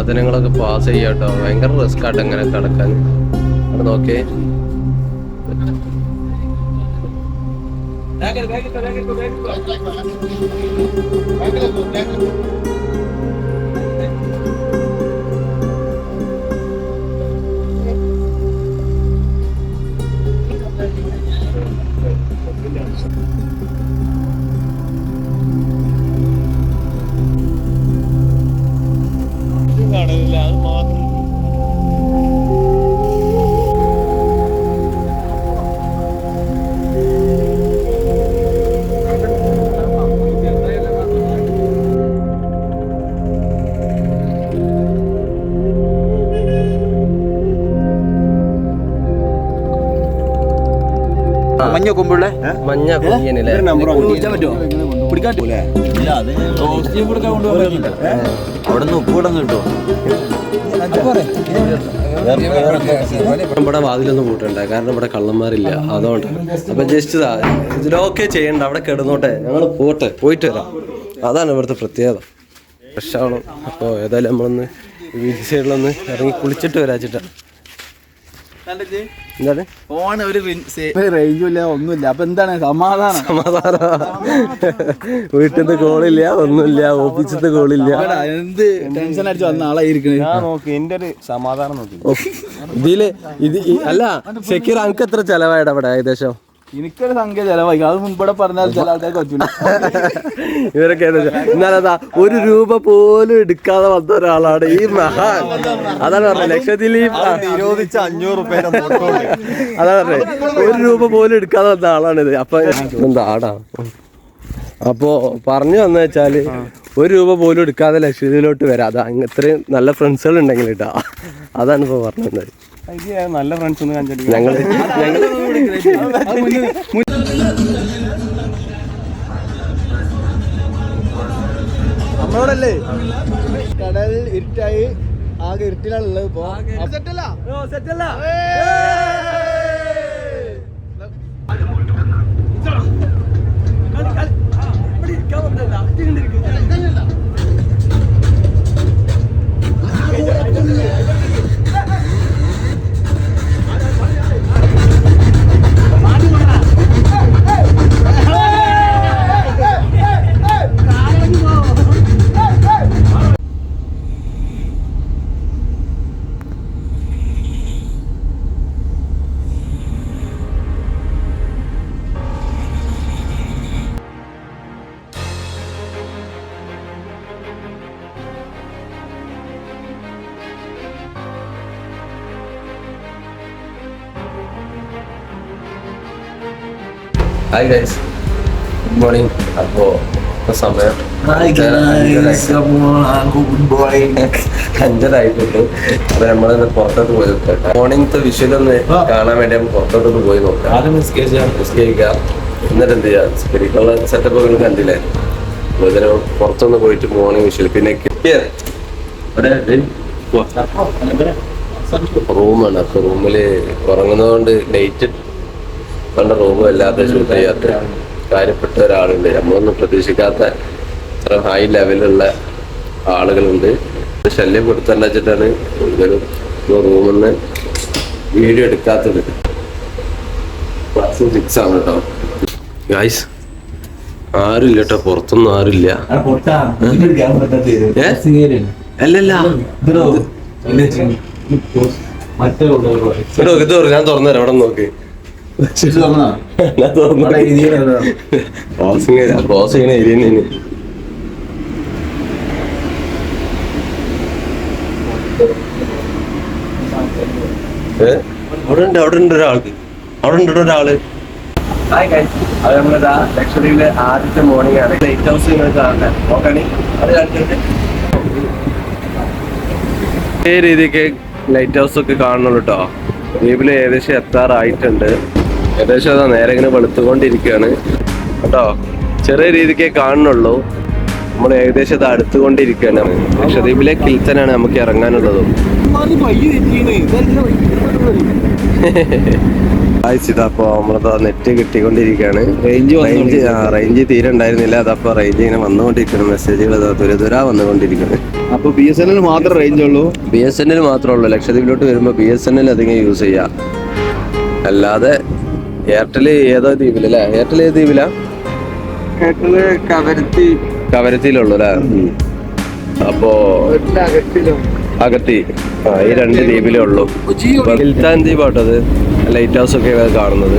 സാധനങ്ങളൊക്കെ പാസ് ചെയ്യാട്ടോ. ഭയങ്കര റിസ്ക് ആട്ടോ ഇങ്ങനെ കിടക്കാൻ. അവിടെ നോക്കേ, മഞ്ഞ കൊമ്പുള്ള മഞ്ഞ കുഞ്ഞിനല്ലേ അവിടെ നിന്ന് ഉപ്പൂടം കിട്ടോ. ഇവിടെ വാതിലൊന്നും കൂട്ടണ്ട, കാരണം ഇവിടെ കള്ളന്മാരില്ല, അതുകൊണ്ട്. അപ്പൊ ജസ്റ്റ് ഇതിലൊക്കെ ചെയ്യണ്ട, അവിടെ കിടന്നോട്ടെ, ഞങ്ങൾ പോയിട്ട് വരാം. അതാണ് ഇവിടുത്തെ പ്രത്യേകത. ഫ്രഷാവണം. അപ്പോൾ ഏതായാലും നമ്മളൊന്ന് ബീച്ച് സൈഡിലൊന്ന് ഇറങ്ങി കുളിച്ചിട്ട് വരാച്ചിട്ടാണ്. എന്താണ് ഫോൺ ഒരു റേഞ്ചും ഇല്ല, ഒന്നുമില്ല. അപ്പൊ എന്താണ് സമാധാനം? വീട്ടിൽ നിന്ന് കോളില്ല, ഒന്നുമില്ല, ഓഫീസിൽ നിന്ന് കോളില്ല. എന്ത് ടെൻഷൻ അടിച്ച് വന്ന ആളായിരിക്കണേ. നോക്കി എന്റെ ഒരു സമാധാനം നോക്കി. ഇത് അല്ല ഷക്കീർ, അനക്ക് എത്ര ചെലവായിട്ട് അവിടെ ഏകദേശം? എനിക്കൊരു സംഖ്യ ചെലവായി. അത് മുൻപടെ പറഞ്ഞാൽ ചില ആൾക്കാർക്ക് പറ്റൂല. ഇവരൊക്കെ എന്നാലതാ ഒരു രൂപ പോലും എടുക്കാതെ വന്ന ഒരാളാണ് ഈ മഹാൻ. അതാണ് പറഞ്ഞത്, ലക്ഷദ്വീപ് നിരോധിച്ച 500 രൂപ. അതാണ് പറഞ്ഞത്, ഒരു രൂപ പോലും എടുക്കാതെ വന്ന ആളാണിത്. അപ്പൊ എന്താടാ, അപ്പോ പറഞ്ഞു വന്നു വെച്ചാല് ഒരു രൂപ പോലും എടുക്കാതെ ലക്ഷദ്വീപിലോട്ട് വരാം. അതാ ഇത്രയും നല്ല ഫ്രണ്ട്സുകൾ ഉണ്ടെങ്കിൽ കേട്ടാ. അതാണ് ഇപ്പൊ പറഞ്ഞത്. നല്ല ഫ്രണ്ട്സ് ഒന്ന് കാണിച്ചു. ഞങ്ങള് നമ്മളോടല്ലേ കടൽ ഇരുട്ടായി, ആകെ ഇരുട്ടിലാണുള്ളത്. ഇപ്പൊ സെറ്റല്ല. Hi guys, good morning. അപ്പോൾ സമയം 5:30 അപ്പൊ നമ്മളിന്ന് പുറത്തോട്ട് പോയി നോക്കാം. മോർണിംഗത്തെ വിഷ്വലൊന്ന് കാണാൻ വേണ്ടി നമ്മൾ പുറത്തോട്ടൊന്ന് പോയി നോക്കാം. നിസ്കരിക്കുക, എന്നിട്ട് എന്ത് ചെയ്യാം, സ്പിരിക്കുള്ള സെറ്റപ്പുകൾ കണ്ടില്ലേ. അപ്പോൾ ഇതിന് പുറത്തൊന്ന് പോയിട്ട് മോർണിംഗ് വിഷ്വൽ. പിന്നെ റൂമാണ്. അപ്പൊ റൂമില് ഉറങ്ങുന്നതുകൊണ്ട് ലൈറ്റ് പണ്ട റൂമും അല്ലാതെ ഷൂട്ട് ചെയ്യാത്ത കാര്യപ്പെട്ട ഒരാളുണ്ട്. നമ്മളൊന്നും പ്രതീക്ഷിക്കാത്ത ഇത്ര ഹൈ ലെവലുള്ള ആളുകളുണ്ട്. ശല്യം കൊടുത്തല്ല വെച്ചിട്ടാണ് ഇതൊരു റൂമിൽ നിന്ന് വീഡിയോ എടുക്കാത്തത്. ക്ലാസ് 6 ആണ് കേട്ടോ ഗൈസ്. ആരുമില്ല കേട്ടോ, പുറത്തൊന്നും ആരുമില്ല. അല്ലല്ല ഇത് ഞാൻ തുറന്നുതരാം, അവിടെ നോക്ക്. ക്രോസ് ചെയ്യണ ഏരിയ തന്നെ. അവിടെ ഉണ്ട് ഒരാള്. അത് നമ്മളിതാ ലക്ഷദ്വീപിലെ ആദ്യത്തെ മോർണിംഗ് ആണ്. ലൈറ്റ് ഹൗസ് നോക്കണേ, അത് കണ്ടിട്ട് ഈ രീതിക്ക് ലൈറ്റ് ഹൗസ് ഒക്കെ കാണുന്നുള്ളൂ കേട്ടോ. ദ്വീപില് ഏകദേശം എത്താറായിട്ടുണ്ട്. ഏകദേശം അതാ നേരെ ഇങ്ങനെ വെളുത്തുകൊണ്ടിരിക്കുകയാണ് കേട്ടോ. ചെറിയ രീതിക്കേ കാണുന്നുള്ളൂ. നമ്മൾ ഏകദേശം അത് അടുത്തുകൊണ്ടിരിക്കുകയാണ്. ലക്ഷദ്വീപിലെ കിൽത്തനാണ് നമുക്ക് ഇറങ്ങാനുള്ളത്. ഇതപ്പോ നമ്മളത് നെറ്റ് കിട്ടിക്കൊണ്ടിരിക്കുകയാണ്. റേഞ്ച് തീരെ ഉണ്ടായിരുന്നില്ല. അതപ്പോ റേഞ്ച് ഇങ്ങനെ വന്നുകൊണ്ടിരിക്കണം. മെസ്സേജുകൾ ദുരദുരാ വന്നുകൊണ്ടിരിക്കുന്നത്. അപ്പൊ BSNL മാത്രമേ റേഞ്ച് ഉള്ളൂ? BSNL മാത്രമേ ഉള്ളൂ. ലക്ഷദ്വീപിലോട്ട് വരുമ്പോ BSNL അധികം യൂസ് ചെയ്യാം. അല്ലാതെ എയർടെൽ ഏതോ ദ്വീപിലല്ലേ? എയർടെൽ ഏത് ദ്വീപിലാ? കവരത്തിയിലുള്ളൂ അല്ലേ? അപ്പോ അകത്തി ഈ 2 ദ്വീപിലേ ഉള്ളൂ. കിൽത്താൻ ദ്വീപാട്ടത് ലൈറ്റ് ഹൗസ് ഒക്കെ കാണുന്നത്.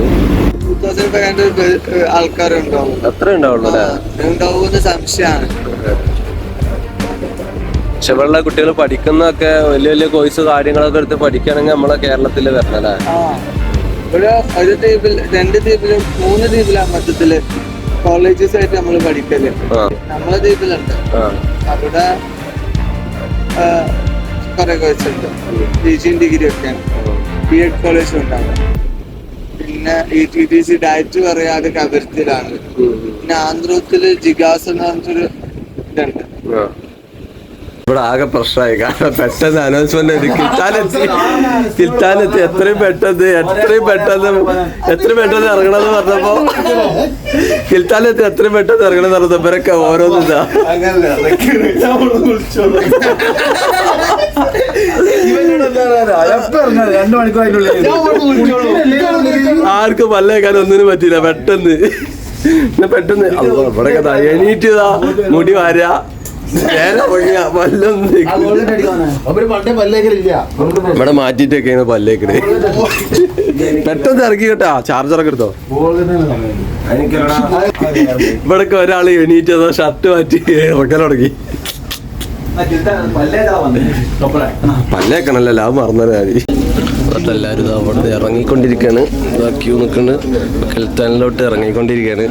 ആൾക്കാരുണ്ടാവും. അത്ര ഉണ്ടാവുള്ളൂ അല്ലേ? ഉണ്ടാവുന്ന സംശയമാണ്. പക്ഷെ ഇവിടെയുള്ള കുട്ടികൾ പഠിക്കുന്നൊക്കെ വലിയ വലിയ കോഴ്സ് കാര്യങ്ങളൊക്കെ എടുത്ത് പഠിക്കുകയാണെങ്കിൽ നമ്മളെ കേരളത്തിൽ വരണല്ലേ? ഇവിടെ ഒരു ദ്വീപിൽ 2 ദ്വീപിലും 3 ദ്വീപിലാണ് മൊത്തത്തില് കോളേജസ് ആയിട്ട് നമ്മൾ പഠിക്കല്. നമ്മളെ ദ്വീപിലുണ്ട്. അവിടെ കുറെ കോഴ്സ് ഉണ്ട്. PG ഡിഗ്രി ഒക്കെയാണ്. B.Ed കോളേജും ഉണ്ടാവും. പിന്നെ TTC ഡയറ്റ് പറയാതെ കവരത്തിലാണ്. പിന്നെ ആന്ധ്രത്തില് ജിഗാസ് എന്ന് പറഞ്ഞൊരു ഇതുണ്ട്. ഇവിടെ ആകെ പ്രശ്നമായി. കാരണം പെട്ടെന്ന് അനൗൺസ്മെന്റ് കിൽത്താനെത്തി എത്രയും പെട്ടെന്ന് ഇറങ്ങണമെന്ന് പറഞ്ഞപ്പോ കിൽത്താനെത്തി എത്രയും പെട്ടെന്ന് ഇറങ്ങണമെന്ന് പറഞ്ഞപ്പോ ഇവരൊക്കെ ഓരോന്നും ഇതാ. ആർക്കും പല്ലേക്കാൻ ഒന്നിനും പറ്റില്ല. പെട്ടെന്ന് ഇവിടെ എണീറ്റതാ മുടി വാരാ ഇവിടെ മാറ്റിട്ടൊക്കെയാണ് പല്ലേക്കണേ. പെട്ടെന്ന് ഇറക്കി കേട്ടാ. ചാർജറൊക്കെ എടുത്തോ. ഇവിടൊക്കെ ഒരാള് എണീറ്റതോ ഷർട്ട് മാറ്റി ഇറക്കൽ തുടങ്ങി. പല്ലേക്കണല്ലോ ലാഭം മറന്നാലും എല്ലാവരും അവിടെ ഇറങ്ങിക്കൊണ്ടിരിക്കുകയാണ്. ക്യൂ നിൽക്കുന്നുണ്ട്. കിൽത്താനിലോട്ട് ഇറങ്ങിക്കൊണ്ടിരിക്കുകയാണ്.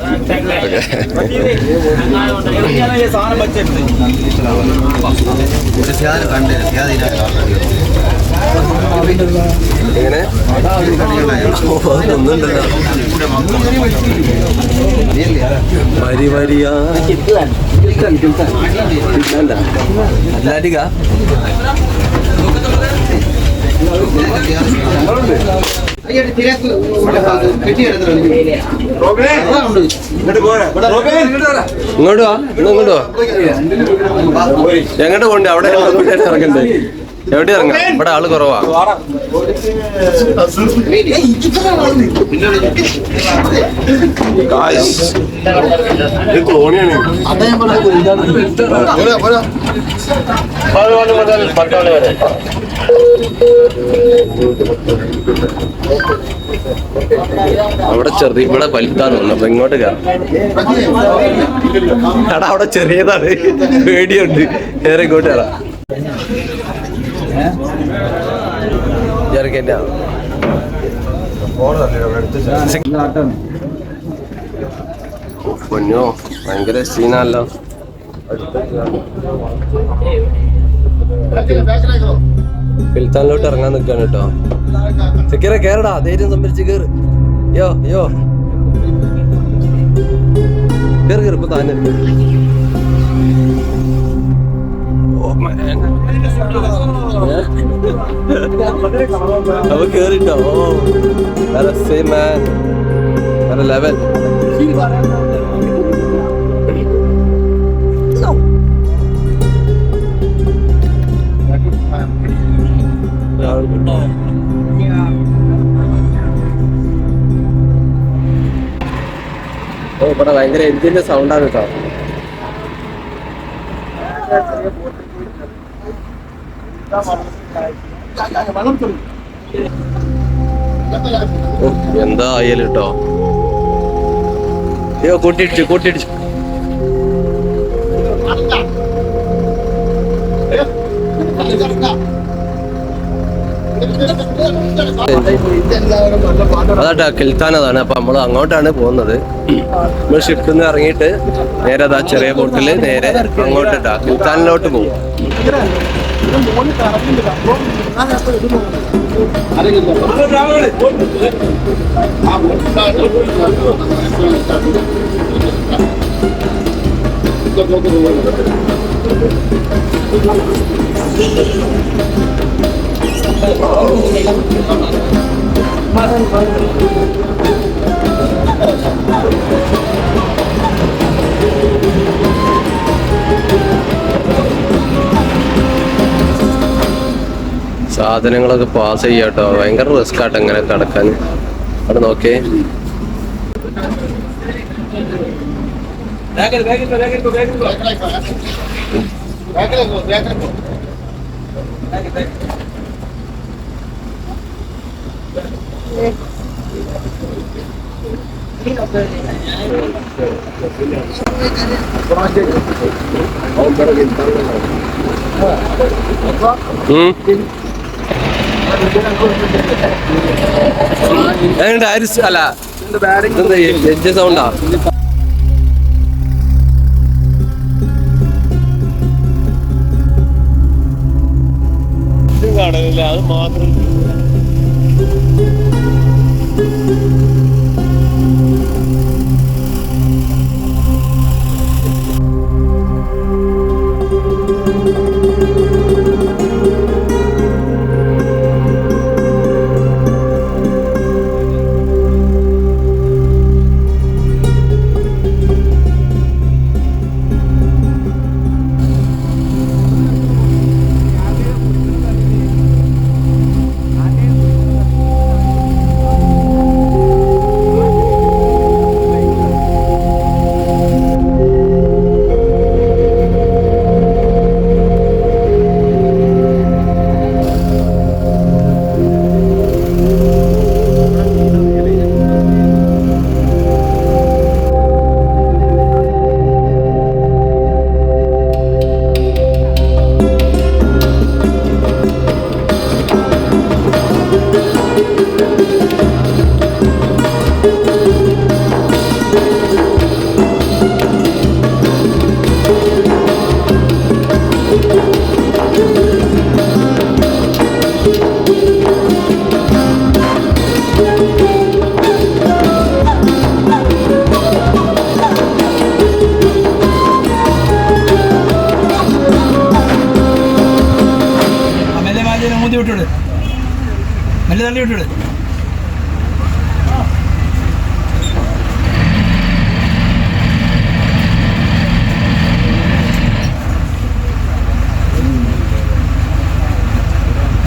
എങ്ങനെ ഒന്നുണ്ടല്ലോ വരി വരിയാ അല്ലാടിക ഇങ്ങോട്ട് വാ. ഇങ്ങോട്ട് വാ. എങ്ങോട്ട് പോണ്ടേ? അവിടെ ഇറങ്ങണ്ടേ? എവിടെ ഇറങ്ങാം? ഇവിടെ ആള് കുറവാ. അവിടെ ഇവിടെ വലുതാണ്. അപ്പൊ ഇങ്ങോട്ട് കയറാം. എടാ അവിടെ ചെറിയതാണ്. പേടിയുണ്ട്. നേരെ ഇങ്ങോട്ട് കയറാം. പൊന്നോ ഭയങ്കര സീനല്ലോ. കിൽത്താനിലോട്ട് ഇറങ്ങാൻ നിൽക്കാണ് കേട്ടോ. സിക്കിറ കേറടാ. ധൈര്യം സംഭരിച്ച് കേറ്. യോ കേറ് കേറ്. ഇപ്പൊ താനെ അപ്പൊ കേറിട്ടോ. ലെവൽ ഇവിടെ ഭയങ്കര എഞ്ചിന്റെ സൗണ്ടാണ് കേട്ടോ. എന്താ ആയാലും കേട്ടോ. അയ്യോ കൂട്ടിയിടിച്ചു. അതാട്ടാ കിൽത്താനതാണ്. അപ്പൊ നമ്മള് അങ്ങോട്ടാണ് പോകുന്നത്. നമ്മൾ ഷിപ്പിൽ നിന്ന് ഇറങ്ങിയിട്ട് നേരെ അതാ ചെറിയ ബോട്ടില് നേരെ അങ്ങോട്ടിട്ടാ കിൽത്താനിലോട്ട് പോകും. സാധനങ്ങളൊക്കെ പാസ് ചെയ്യാട്ടോ, ഭയങ്കര റിസ്ക് ആട്ടോ ഇങ്ങനെ കടക്കാൻ. അവിടെ നോക്കേ, അല്ല എന്റെ സൗണ്ടാ. കാണുന്നില്ല, അത് മാത്രം.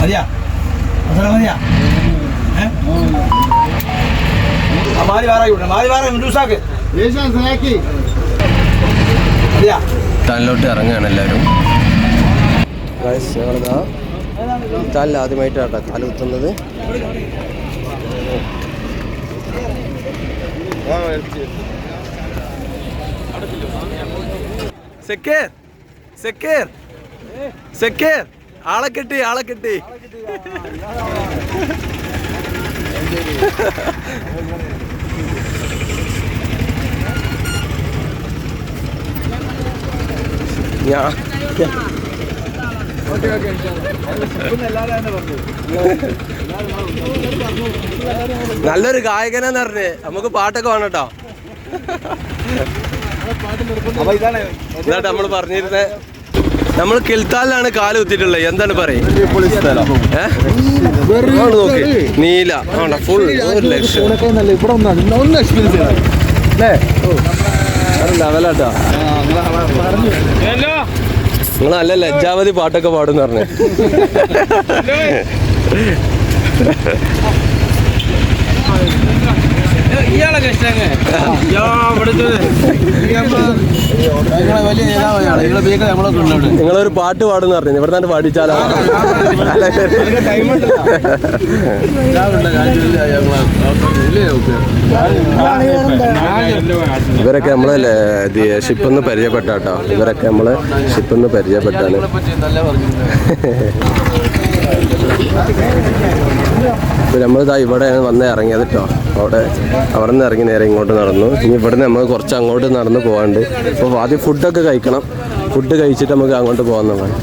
മതിയാ മതിയാ മാറി മാറി താനിലോട്ട് ഇറങ്ങുകയാണ് എല്ലാവരും. താലിൽ ആദ്യമായിട്ടാട്ടോ കാല് കുത്തുന്നത്. സെക്കേർ സെക്കേർ സെക്കേർ, ആളെ കിട്ടി ആളെ കിട്ടി. നല്ലൊരു ഗായകനെന്ന് പറഞ്ഞേ, നമുക്ക് പാട്ടൊക്കെ വേണം കേട്ടോ. ഇതാ നമ്മൾ പറഞ്ഞിരുന്നേ, നമ്മൾ കിൽത്താലിലാണ് കാല് കുത്തിയിട്ടുള്ളത്. എന്താണ് പറയും, നോക്കി നീല ഫുൾ 1 ലക്ഷം ലെവലാട്ടോ. നിങ്ങൾ നല്ല ലജ്ജാവതി പാട്ടൊക്കെ പാടുന്ന് പറഞ്ഞേ. നിങ്ങളൊരു പാട്ട് പാടുന്ന് പറഞ്ഞു, ഇവിടെ തന്നെ പാടിച്ചാലോ. ഇവരൊക്കെ നമ്മളെ ഷിപ്പെന്ന് പരിചയപ്പെട്ടാട്ടോ. ഇവരൊക്കെ നമ്മള് ഷിപ്പെന്ന് പരിചയപ്പെട്ടാണ്. ഇപ്പം നമ്മളിതാ ഇവിടെ വന്ന് ഇറങ്ങിയത് കേട്ടോ. അവിടെ നിന്ന് ഇറങ്ങി നേരെ ഇങ്ങോട്ട് നടന്നു. ഇനി ഇവിടുന്ന് നമുക്ക് കുറച്ച് അങ്ങോട്ട് നടന്ന് പോകാണ്ട്. അപ്പോൾ ആദ്യം ഫുഡൊക്കെ കഴിക്കണം. ഫുഡ് കഴിച്ചിട്ട് നമുക്ക് അങ്ങോട്ട് പോകുന്നതാണ്.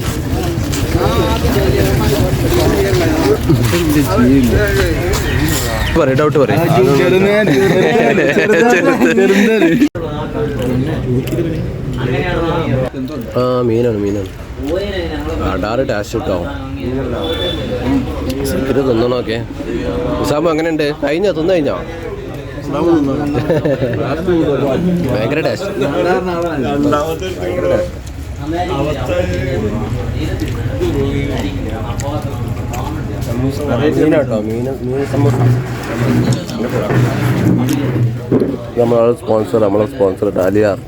പറയും ഡൗട്ട് പറയും. ആ മീനാണ്. അടാറ് ടേസ്റ്റ് കിട്ടോ. സീക്കിട്ട് തിന്നണോക്കെ. ഉസാമ എങ്ങനെയുണ്ട്? കഴിഞ്ഞോ? തിന്നു കഴിഞ്ഞോ? ഭയങ്കര ടേസ്റ്റ്. മീനാട്ടോ, മീൻ സമൂസ. നമ്മളെ സ്പോൺസർ ഡാലിയാർ.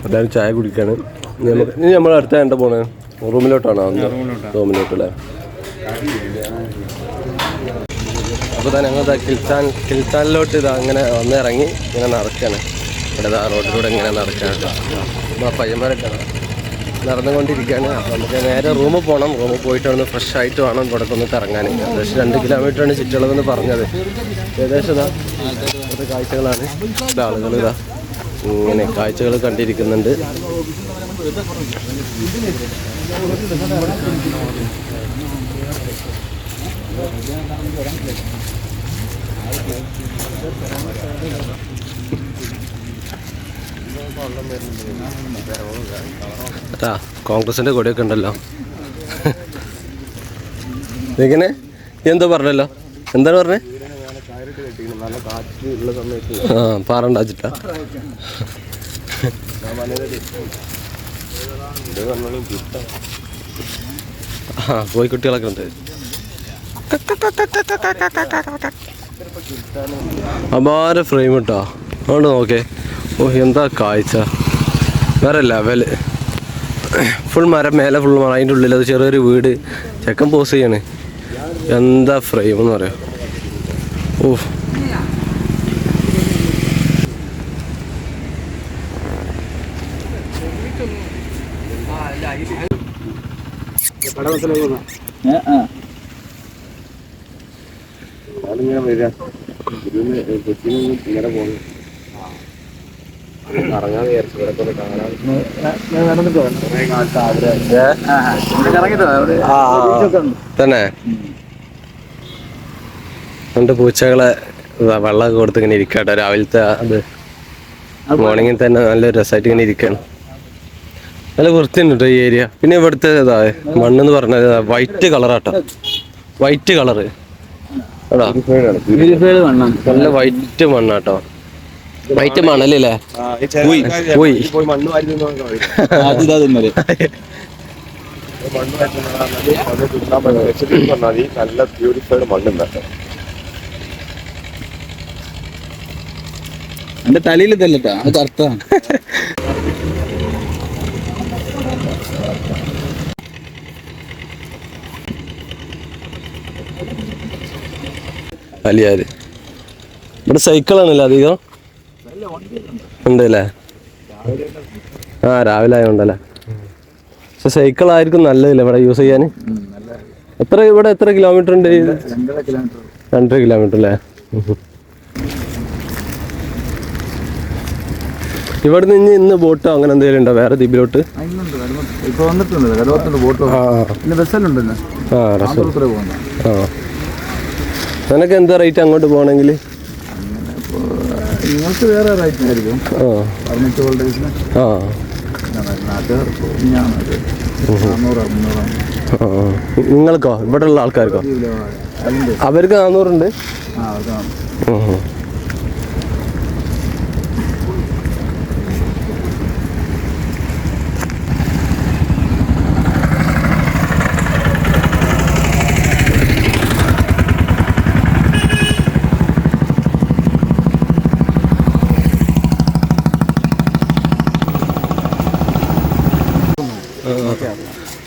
എല്ലാവരും ചായ കുടിക്കാണ്. ഇനി നമ്മൾ അടുത്ത എന്താ പോണേ? റൂമിലോട്ടാണോ? റൂമിലോട്ടല്ലേ? അപ്പോൾ തന്നെ ഞങ്ങൾ കിൽത്താനിലോട്ട് ഇതാ അങ്ങനെ വന്ന് ഇറങ്ങി ഇങ്ങനെ നടക്കാണ്. ഇവിടെ ഇതാ റോഡിലൂടെ ഇങ്ങനെ നടക്കാണ്. അപ്പോൾ പയ്യന്മാരൊക്കെ നടന്നുകൊണ്ടിരിക്കുകയാണ്. അപ്പോൾ നമുക്ക് നേരെ റൂമിൽ പോകണം. റൂമിൽ പോയിട്ട് ഒന്ന് ഫ്രഷ് ആയിട്ട് വേണം ഇവിടെ ഒന്ന് കറങ്ങാൻ. ഏകദേശം 2 കിലോമീറ്ററാണ് ചുറ്റളവെന്ന് പറഞ്ഞത്. ഏകദേശം ഇതാ ഇവിടുത്തെ കാഴ്ചകളാണ്. ആളുകൾ ഇതാ ഇങ്ങനെ കാഴ്ചകൾ കണ്ടിരിക്കുന്നുണ്ട്. കോൺഗ്രസിന്റെ കൊടിയൊക്കെ ഉണ്ടല്ലോ. ഇങ്ങനെ എന്തോ പറഞ്ഞല്ലോ? എന്താണ് പറഞ്ഞേ? ആ പാറണ്ടാച്ചിട്ടാ. ആ കോഴിക്കുട്ടികളൊക്കെ ഉണ്ട്. അപാര ഫ്രെയിം കിട്ടോ. അതുകൊണ്ട് നോക്കേ. ഓ എന്താ കാഴ്ച, വേറെ ലെവല്. ഫുൾ മരം, മേലെ ഫുൾ മരം, അതിൻ്റെ ഉള്ളിൽ അത് ചെറിയൊരു വീട്. ചെക്കൻ പോസ് ചെയ്യാണ്. എന്താ ഫ്രെയിം എന്ന് പറയാം. ഓ തന്നെ രണ്ട് പൂച്ചകളെ വെള്ളമൊക്കെ കൊടുത്ത് ഇങ്ങനെ ഇരിക്കട്ടെ. രാവിലത്തെ അത് മോർണിംഗിൽ തന്നെ നല്ല രസമായിട്ട് ഇങ്ങനെ ഇരിക്കുകയാണ്. നല്ല വൃത്തിയുണ്ട് കേട്ടോ ഈ ഏരിയ. പിന്നെ ഇവിടുത്തെ ഇതാ മണ്ണെന്ന് പറഞ്ഞത് വൈറ്റ് കളറാട്ടോ. വൈറ്റ് കളറ് നല്ല വൈറ്റ് മണ്ണാട്ടോ. വൈറ്റ് മണലല്ലേ? നല്ല പ്യൂരിഫൈഡ് മണ്ണുണ്ടാട്ടോ. എന്റെ തലയിൽ ഇതല്ലട്ടാ, അത് കറുത്താണ്. അലിയാര് ഇവിടെ സൈക്കിളാണല്ലോ അധികം ഉണ്ടല്ലേ? ആ രാവിലെ ആയതുകൊണ്ടല്ലേ. പക്ഷെ സൈക്കിളായിരിക്കും നല്ലതില്ല ഇവിടെ യൂസ് ചെയ്യാൻ. ഇവിടെ എത്ര കിലോമീറ്റർ ഉണ്ട്? 2.5 കിലോമീറ്റർ അല്ലേ? ഇവിടെ നിന്ന് ഇന്ന് ബോട്ടോ അങ്ങനെ എന്തെങ്കിലും ഉണ്ടോ വേറെ ദ്വീപിലോട്ട്? ഇപ്പൊ വന്നിട്ടുണ്ട് ബോട്ട്. ബസ്സല്ലുണ്ടല്ലോ. നിനക്ക് എന്താ റേറ്റ് അങ്ങോട്ട് പോകണമെങ്കിൽ? നിങ്ങൾക്ക് വേറെ റേറ്റ് ആയിരിക്കും. നിങ്ങൾക്കോ? ഇവിടെ ഉള്ള ആൾക്കാർക്കോ? അവർക്ക് 400 ഉണ്ട്.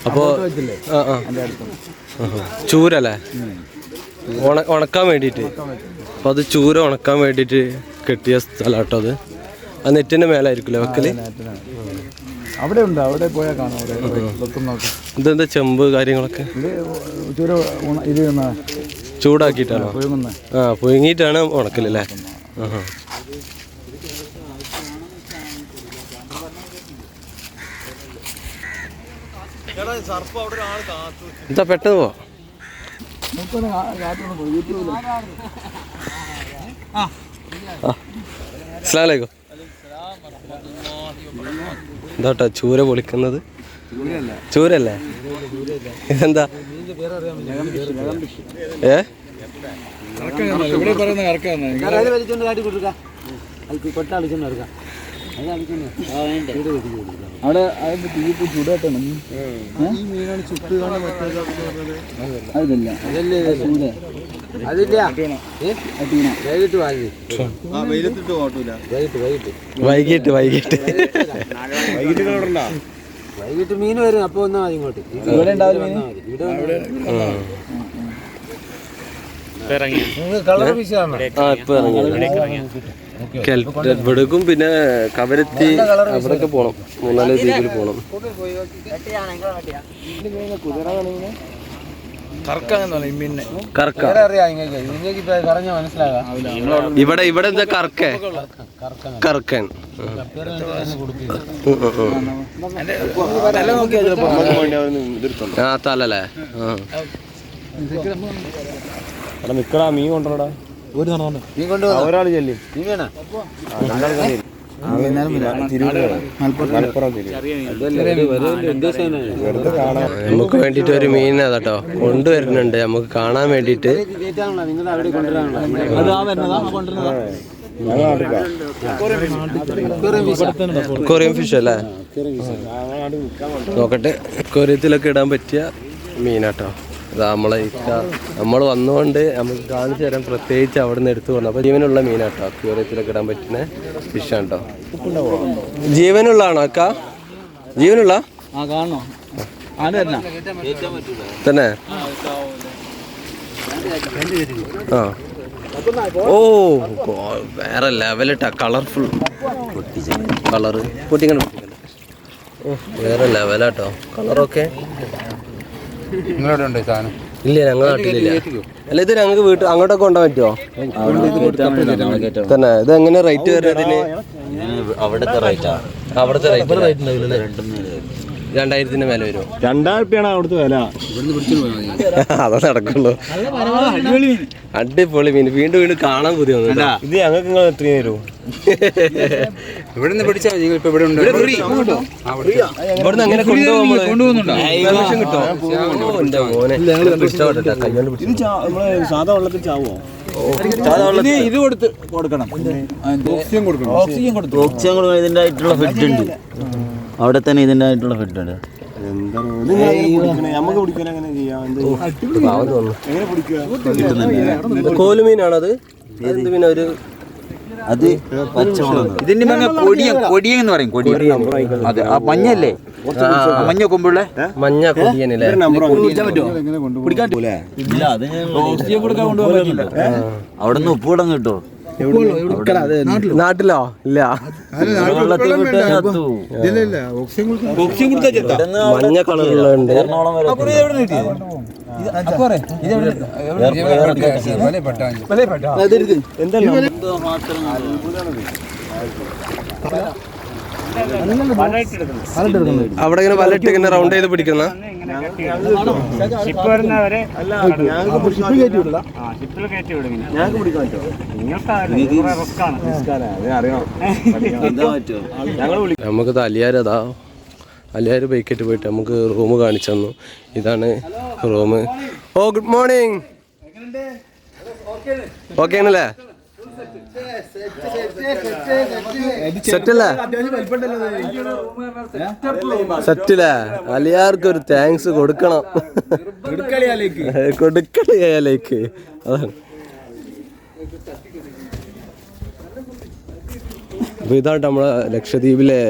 അപ്പോ ചൂരല്ലേ ഉണക്കാൻ വേണ്ടിയിട്ട്? അപ്പോൾ അത് ചൂര ഉണക്കാൻ വേണ്ടിയിട്ട് കെട്ടിയ സ്ഥലം കേട്ടോ അത്. ആ നെറ്റിൻ്റെ മേലായിരിക്കുമല്ലേ വെക്കല്? അവിടെ ഉണ്ട്, അവിടെ പോയാൽ കാണാം. ഇതെന്താ ചെമ്പ് കാര്യങ്ങളൊക്കെ ചൂടാക്കിയിട്ടാണോ? ആ പുഴുങ്ങിയിട്ടാണ് ഉണക്കലല്ലേ? എന്താ പെട്ടെന്ന് പോ. അസ്സലാമു അലൈക്കും. ഇതാട്ടോ ചൂര പൊളിക്കുന്നത്. ചൂരല്ലേ ഇതെന്താ? അവിടെ തീ ചൂടായിട്ടാണ് ഈ മീനാണ് ചുട്ട് അതില്ല അതല്ലേ ചൂര അതില്ല വെയിലത്തിട്ട് ഓട്ടൂല വൈകിട്ട് വൈകിട്ട് മീൻ വരും. അപ്പൊ വന്നാൽ മതി ഇങ്ങോട്ട്. ഇവിടെ ഉണ്ടാവില്ല മീൻ. ഇവിടേക്കും പിന്നെ കവരത്തി അവിടൊക്കെ പോണം. 3-4 ദ്വീപിൽ പോണം. ഇവിടെ എന്താ കറക്കൻ ആ തലല്ലേ. നിക്കടാ മീൻ കൊണ്ടുവരടാ. ഒരാള് ചെല്ലി നമുക്ക് വേണ്ടിട്ട് ഒരു മീൻ അതാട്ടോ കൊണ്ടുവരുന്നുണ്ട് നമുക്ക് കാണാൻ വേണ്ടിട്ട്. കൊറിയൻ ഫിഷ് അല്ലേ? നോക്കട്ടെ. കൊറിയത്തിലൊക്കെ ഇടാൻ പറ്റിയ മീനാട്ടോ. നമ്മൾ വന്നുകൊണ്ട് നമുക്ക് കാണിച്ചു തരാൻ പ്രത്യേകിച്ച് അവിടെ നിന്ന് എടുത്തു വന്നു. അപ്പോൾ ജീവനുള്ള മീനാട്ടോ. ക്യൂറിയത്തിലൊക്കെ ഇടാൻ പറ്റുന്ന ഫിഷാണ് കേട്ടോ. ജീവനുള്ളതാണോ അക്ക? ജീവനുള്ള തന്നെ? ആ ഓ വേറെ ലെവലിട്ടാ. കളർഫുൾ കളറ് പൊട്ടിക്കണം. ഓ വേറെ ലെവലാട്ടോ കളറൊക്കെ. നിങ്ങളവിടെ ഉണ്ട് സാധനം? ഇല്ല ഞങ്ങളുടെ നാട്ടിലില്ല. അല്ല ഇത് ഞങ്ങൾക്ക് വീട്ടിൽ അങ്ങോട്ടൊക്കെ കൊണ്ടുപോകാൻ പറ്റുമോ തന്നെ? ഇത് എങ്ങനെ റേറ്റ് വരുന്നതിന്? അവിടുത്തെ റേറ്റ് 2000 മേലെ വരുമോ? 2000 അവിടുത്തെ വില. അതേ നടക്കുള്ളൂ. അടിപൊളി മീൻ. വീണ്ടും കാണാൻ പുതിയ ഇത് ഞങ്ങൾക്ക് നിങ്ങൾ എത്ര തരും? ഇവിടുന്ന് പിടിച്ചാൽ ഇവിടുന്ന് അങ്ങനെ കൊണ്ടുപോകുന്നുണ്ടോ? സാധാ വെള്ളത്തിൽ ചാവോ? ഇത് കൊടുക്കണം. ഓക്സിജൻ കൊടുക്കണം. ഇതിന്റെ ആയിട്ടുള്ള ഫിറ്റ് ഉണ്ട് അവിടെ തന്നെ. ഇതിന്റെ ആയിട്ടുള്ള ഫിറ്റ് ഉണ്ട്. കോലുമീനാണത്. പിന്നെ ഒരു അത് ഇതിന്റെ കൊടിയെന്ന് പറയും. അതെ ആ മഞ്ഞല്ലേ? മഞ്ഞ കൊമ്പുള്ള മഞ്ഞ കൊടിയനല്ലേ? അവിടെ നിന്ന് ഉപ്പുകൂടം കിട്ടോ? നാട്ടിലോ? ഇല്ല. മഞ്ഞ കളറുള്ളുണ്ട്. അവിടെ ഇങ്ങനെ വലയിട്ട് ഇങ്ങനെ റൗണ്ട് ചെയ്ത് പിടിക്കുന്ന നമുക്ക് അലിയാരതാ. അലിയാർ ബൈക്കിട്ട് പോയിട്ട് നമുക്ക് റൂം കാണിച്ചു തന്നു. ഇതാണ് റൂം. ഓ ഗുഡ് മോർണിംഗ്. ഓക്കെ ആണല്ലേ? സെറ്റല്ലേ? സെറ്റില്ലേ? അലിയാർക്ക് ഒരു താങ്ക്സ് കൊടുക്കണം. കൊടുക്കളിയാലേക്ക്. അതാണ്. അപ്പൊ ഇതാണ് നമ്മളെ ലക്ഷദ്വീപിലെ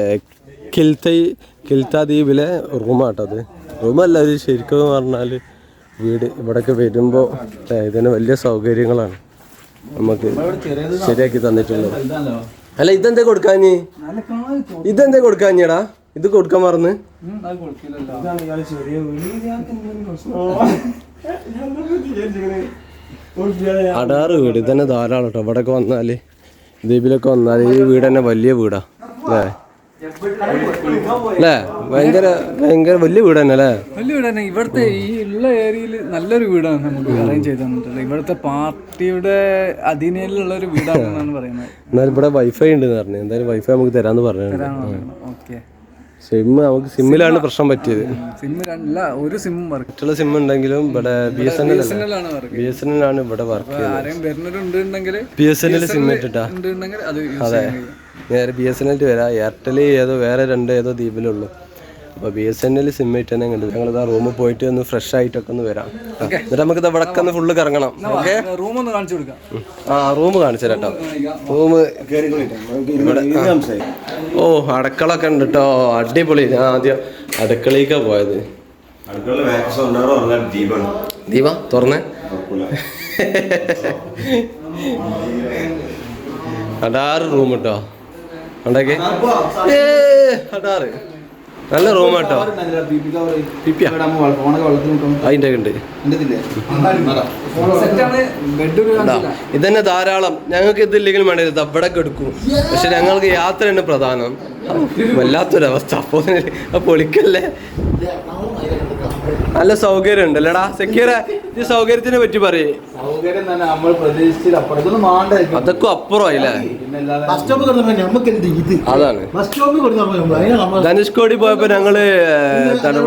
കിൽത്ത ദ്വീപിലെ റൂമാട്ടത്. റൂമല്ല, ഇത് ശരിക്കും പറഞ്ഞാൽ വീട്. ഇവിടെയൊക്കെ വരുമ്പോൾ ഇതിന് വലിയ സൗകര്യങ്ങളാണ് നമുക്ക് ശരിയാക്കി തന്നിട്ടുള്ളത്. അല്ല ഇതെന്താ കൊടുക്കാഞ്ഞ്? ഇതെന്താ കൊടുക്കാഞ്ഞടാ? ഇത് കൊടുക്കാൻ മറന്ന്. അടാറ് വീട് ഇതന്നെ ധാരാളം കേട്ടോ. ഇവിടെയൊക്കെ വന്നാല് ദ്വീപിലൊക്കെ വന്നാൽ ഈ വീട് തന്നെ വലിയ വീടാ. അല്ലേ? ഭയങ്കര ഭയങ്കര വലിയ വീട് തന്നെ അല്ലേ? വലിയ വീട് തന്നെ. ഇവിടുത്തെ ഈ ഉള്ള ഏരിയയിൽ നല്ലൊരു വീടാണ് നമുക്ക് അറേഞ്ച് ചെയ്ത് തന്നിട്ടുള്ളത്. ഇവിടുത്തെ പാർട്ടിയുടെ അധീനയിലുള്ള ഒരു വീടാണെന്നാണ് പറയുന്നത്. എന്നാലും ഇവിടെ വൈഫൈ ഉണ്ട് പറഞ്ഞു. എന്തായാലും വൈഫൈ നമുക്ക് തരാന്ന് പറഞ്ഞു. ഓക്കെ, സിം നമുക്ക് സിമ്മിലാണ് പ്രശ്നം പറ്റിയത്. സിമ്മില്ല, ഒരു സിമ്മും വർക്ക്. മറ്റുള്ള സിം ഉണ്ടെങ്കിലും ഇവിടെ BSNL ആണ് ഇവിടെ വർക്ക് ചെയ്യുന്നത്. ആരെയും വരുന്നവരുണ്ടെങ്കിൽ BSNL സിം ഇട്ടിട്ടാ. അത് അതെ, നേരെ BSNL വരാം. എയർടെൽ ഏതോ വേറെ ഏതോ ദ്വീപിലുള്ളൂ. അപ്പോൾ BSNL സിം ഇട്ട് തന്നെ കണ്ടു. ഞങ്ങളിതാ റൂമിൽ പോയിട്ട് ഒന്ന് ഫ്രഷ് ആയിട്ടൊക്കെ ഒന്ന് വരാം. എന്നിട്ട് നമുക്ക് ഇവിടെ ഒന്ന് ഫുള്ള് കറങ്ങണം. ഓക്കെ, റൂം ഒന്ന് കാണിച്ചു കൊടുക്കാം. റൂം കാണിച്ചു തരാം. റൂം ഓ അടുക്കളൊക്കെ ഉണ്ട് കേട്ടോ, അടിപൊളി. ഞാൻ ആദ്യം അടുക്കളയിലേക്കാ പോയത്. ദീപ തുറന്നേ. അടാറ് റൂം കേട്ടോ, ഉണ്ടാക്കി അടാറ് നല്ല റൂം കേട്ടോ. അതിൻ്റെ ഉണ്ട് ഇതന്നെ ധാരാളം. ഞങ്ങൾക്ക് ഇതില്ലെങ്കിലും വേണ്ടില്ല, അവിടെ എടുക്കും. പക്ഷെ ഞങ്ങൾക്ക് യാത്ര തന്നെ പ്രധാനം. വല്ലാത്തൊരവസ്ഥ. അപ്പോൾ പൊളിക്കല്ലേ. നല്ല സൗകര്യം ഉണ്ടല്ലേടാ സെക്യൂര. ഈ സൗകര്യത്തിനെ പറ്റി പറയേ. അതൊക്കെ അപ്പുറമായില്ലേ? അതാണ്. ധനുഷ്കോടി പോയപ്പോ ഞങ്ങള്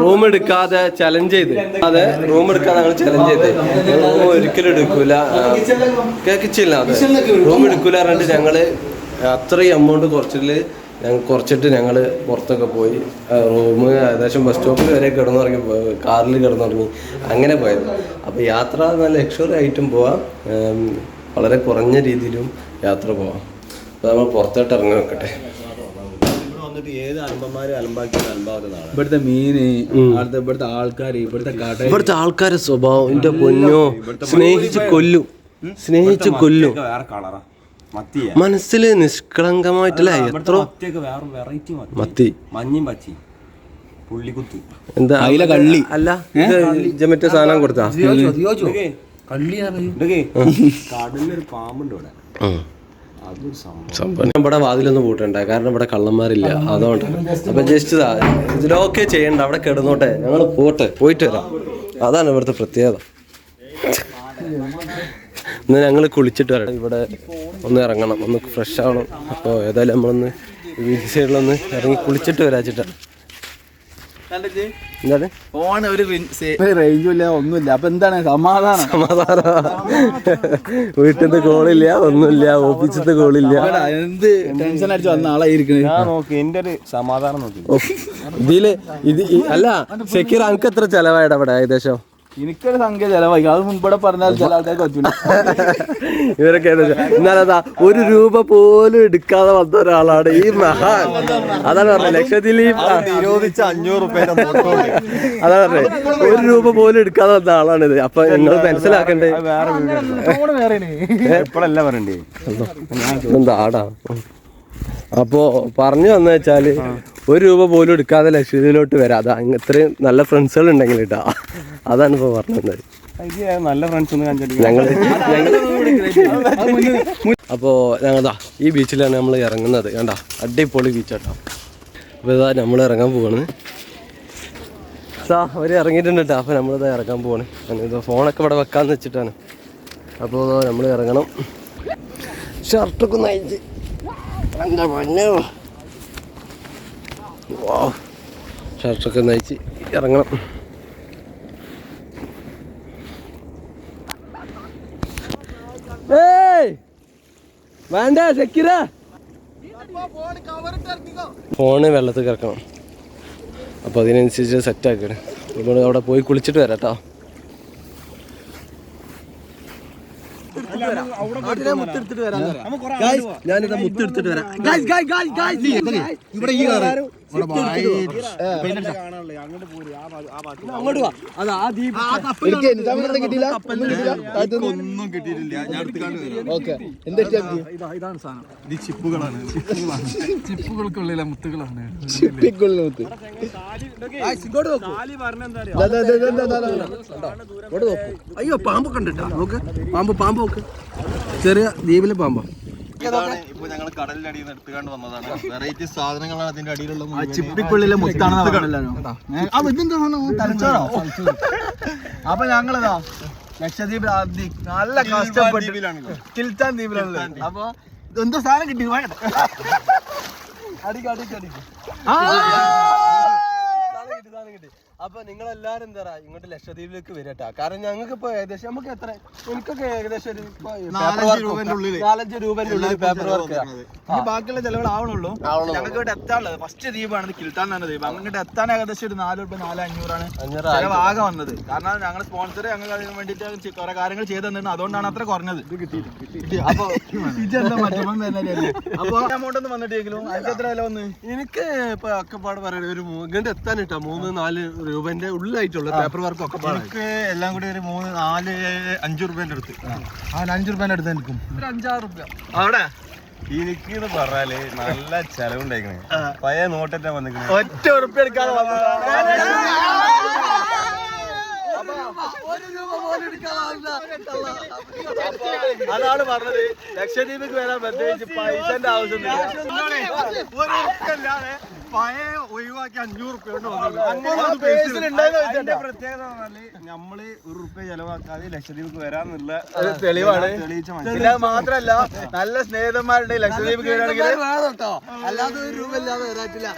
റൂം എടുക്കാതെ ചലഞ്ച് ചെയ്ത്. അതെ, റൂം എടുക്കാതെ ഞങ്ങൾ ചലഞ്ച് ചെയ്ത്. റൂം ഒരിക്കലും എടുക്കൂല, കിച്ചില്ല. അതെ, റൂം എടുക്കൂല പറഞ്ഞിട്ട് ഞങ്ങള് അത്രയും എമൗണ്ട് കുറച്ചിട്ട് ഞങ്ങൾ പുറത്തൊക്കെ പോയി റൂം ഏകദേശം ബസ് സ്റ്റോപ്പിൽ വരെ കിടന്നുറങ്ങി, കാറിൽ കിടന്നുറങ്ങി, അങ്ങനെ പോയത്. അപ്പോൾ യാത്ര നല്ല ലക്ഷറി ആയിട്ടും പോവാം, വളരെ കുറഞ്ഞ രീതിയിലും യാത്ര പോവാം. അപ്പോൾ നമ്മൾ പുറത്തോട്ട് ഇറങ്ങി വെക്കട്ടെ. ഇവിടുത്തെ മീന്, ഇവിടുത്തെ ആൾക്കാർ, ഇവിടുത്തെ ആൾക്കാരുടെ സ്വഭാവം എൻ്റെ പൊന്നോ, സ്നേഹിച്ച് കൊല്ലും. മനസ്സില് നിഷ്കളങ്കമായിട്ടല്ലേ? എത്ര മത്തി, എന്താ കള്ളി അല്ല, ഇത് മറ്റേ സാധനം കൊടുത്താ ഇവിടെ വാതിലൊന്നും പൂട്ടണ്ട, കാരണം ഇവിടെ കള്ളന്മാരില്ല, അതുകൊണ്ടാണ്. അപ്പൊ ജസ്റ്റ് ഇതിലൊക്കെ ചെയ്യണ്ട, അവിടെ കിടന്നോട്ടെ, ഞങ്ങൾ പോയിട്ട് വരാം. അതാണ് ഇവിടുത്തെ പ്രത്യേകത. ഇന്ന് ഞങ്ങൾ കുളിച്ചിട്ട് വരണം. ഇവിടെ ഒന്ന് ഇറങ്ങണം, ഒന്ന് ഫ്രഷ് ആവണം. അപ്പോൾ ഏതായാലും നമ്മളൊന്ന് ബീച്ച് സൈഡിലൊന്ന് ഇറങ്ങി കുളിച്ചിട്ട് വരാച്ചിട്ടാണ്. എന്താണ് ഫോൺ ഒരു റേഞ്ചും ഇല്ല, ഒന്നുമില്ല. അപ്പൊ എന്താണ് സമാധാനം? വീട്ടിൽ നിന്ന് കോളില്ല, ഒന്നുമില്ല, ഓഫീസിൽ കോളില്ല. എന്ത് ടെൻഷൻ അടിച്ച് വന്ന ആളായിരിക്കണേ. എന്റെ ഒരു സമാധാനം നോക്കി ഇതില് അല്ല സെക്യൂർ. അനക്ക് എത്ര ചെലവായിട്ട് അവിടെ ഏകദേശം? എനിക്കൊരു സംഖ്യ ചെലവായി. അത് മുൻപടെ പറഞ്ഞാൽ ചില ആൾക്കാർക്ക് പറ്റൂല. ഇവരൊക്കെ എന്നാലതാ ₹1 പോലും എടുക്കാതെ വന്ന ഒരാളാണ് ഈ മഹാൻ. അതാണ് പറഞ്ഞത്, ലക്ഷദ്വീപ് നിരോധിച്ച 500 രൂപയുടെ അതാണ് പറഞ്ഞത്, ₹1 പോലും എടുക്കാതെ വന്ന ആളാണിത്. അപ്പൊ നിങ്ങൾ മനസ്സിലാക്കണ്ടേ. ഇപ്പോഴല്ല പറയണ്ടേ, എന്താടാ. അപ്പോ പറഞ്ഞു വന്നു വെച്ചാല് ₹1 പോലും എടുക്കാതെ ലക്ഷദ്വീപിലോട്ട് വരാം. അതാ ഇത്രയും നല്ല ഫ്രണ്ട്സുകൾ ഉണ്ടെങ്കിൽ കേട്ടാ. അതാണ് ഇപ്പൊ പറഞ്ഞത്. നല്ല ഫ്രണ്ട്സ് അപ്പോ ഞങ്ങളതാ ഈ ബീച്ചിലാണ് നമ്മൾ ഇറങ്ങുന്നത്. കണ്ടാ, അടിപൊളി ബീച്ചാട്ടോ. അപ്പോൾ ഇതാ നമ്മൾ ഇറങ്ങാൻ പോവാണ്. അവർ ഇറങ്ങിയിട്ടുണ്ട് കേട്ടോ. അപ്പോൾ നമ്മളിതാ ഇറങ്ങാൻ പോവാണ്. ഇത് ഫോണൊക്കെ ഇവിടെ വെക്കാന്ന് വെച്ചിട്ടാണ്. അപ്പോൾ നമ്മൾ ഇറങ്ങണം. ഷർട്ടൊക്കെ നയിച്ച് എന്താ പൊന്നോ, ഷർട്ടൊക്കെ നയിച്ച് ഇറങ്ങണം. വേണ്ട സെക്യൂര, ഫോണ് വെള്ളത്തിൽ കിടക്കണം. അപ്പോൾ അതിനനുസരിച്ച് സെറ്റാക്കണം. നമ്മൾ അവിടെ പോയി കുളിച്ചിട്ട് വരാം കേട്ടോ. ഞാനിതാ മുത്തെടുത്തിട്ട് വരാം. ഇവിടെ ഈ അങ്ങോട്ട് വാ. അതാ ആ ദ്വീപ് ഒന്നും കിട്ടിയിട്ടില്ല. ഇതാണ് സാധനം. ചിപ്പുകൾക്കുള്ളിലെ മുത്തുകളാണ്. അയ്യോ, പാമ്പൊക്കെ ഉണ്ട് കേട്ടോ. നോക്ക്, പാമ്പ് നോക്ക്. ചെറിയ ദ്വീപിലെ പാമ്പാ. ഇതാണ് ഇപ്പൊ ഞങ്ങൾ കടലിന്റെ അടിയിൽ നിന്ന് എടുത്തുകൊണ്ട് വന്നതാണ്. വെറൈറ്റി സാധനങ്ങളാണ് അതിന്റെ അടിയിലുള്ള ചിപ്പിക്കുള്ളിലെ മുത്താണ് തലച്ചോറോ. അപ്പൊ ഞങ്ങളിതാ ലക്ഷദ്വീപ് നല്ല കഷ്ടപ്പെട്ട് കിൽത്താൻ ദ്വീപിലാണുള്ളത്. അപ്പൊ എന്തോ സാധനം കിട്ടി അപ്പൊ നിങ്ങളെല്ലാരും എന്താ പറയാ ഇങ്ങോട്ട് ലക്ഷദ്വീപിലേക്ക് വരട്ടാ. കാരണം ഞങ്ങൾക്ക് ഇപ്പൊ ഏകദേശം നമുക്ക് എത്ര എനിക്കൊക്കെ ഏകദേശം ഒരു 4-5 രൂപന്റെ ഉള്ളിൽ പേപ്പർ വർക്ക്. ബാക്കിയുള്ള ചെലവുകൾ ആവണുള്ളൂ. ഞങ്ങൾക്ക് ഇവിടെ എത്താനുള്ളത് ഫസ്റ്റ് ദ്വീപാണ് കിൽത്താൻ തന്നെ ദ്വീപ്. അങ്ങോട്ട് എത്താൻ ഏകദേശം ഒരു 4 രൂപ 4-500 ചെലവാകെ വന്നത്. കാരണം ഞങ്ങളുടെ സ്പോൺസർ ഞങ്ങൾക്ക് അതിന് വേണ്ടിയിട്ട് കുറെ കാര്യങ്ങൾ ചെയ്തു തന്നിരുന്നു. അതുകൊണ്ടാണ് അത്ര കുറഞ്ഞത്. അപ്പൊ ഇതെന്താ മറ്റൊന്നും തന്നെ അപ്പൊ എമൗണ്ട് ഒന്നും വന്നിട്ടെങ്കിലും അതിന് എത്ര വില വന്ന് എനിക്ക് ഇപ്പൊ ഒക്കെപ്പാട് പറയാൻ ഒരു ഇങ്ങോട്ട് എത്താനിട്ടാ 3-4 രൂപന്റെ ഉള്ളിലായിട്ടുള്ള പേപ്പർ വർക്ക് ഒക്കെ എനിക്ക് എല്ലാം കൂടി ഒരു 3-4-5 രൂപന്റെ അടുത്ത് 5 രൂപേന്റെ അടുത്ത് എനിക്കും ഒരു 5-6 രൂപ. അവിടെ എനിക്ക് എന്ന് പറഞ്ഞാല് നല്ല ചെലവുണ്ടായിക്കണേ. പഴയ നോട്ടെറ്റാ വന്നിക്കണേ. ഒറ്റ ഉറുപ്പ് എടുക്കാതെ അതാണ് പറഞ്ഞത്. ലക്ഷദ്വീപിക്ക് വരാൻ പ്രത്യേകിച്ച് പൈസന്റെ ആവശ്യമില്ല. പഴയ ഒഴിവാക്കി 500 രൂപ പ്രത്യേകത പറഞ്ഞാല് നമ്മള് 1 രൂപ ചെലവാക്കാതെ ലക്ഷദ്വീപിക്ക് വരാന്നുള്ള തെളിവാണ്. തെളിയിച്ച പിന്നെ അത് മാത്രല്ല നല്ല സ്നേഹിതന്മാരുടെ ലക്ഷദ്വീപിക്ക് വരികയാണെങ്കിൽ അല്ലാതെ 1 രൂപ ഇല്ലാതെ വരാറ്റില്ല.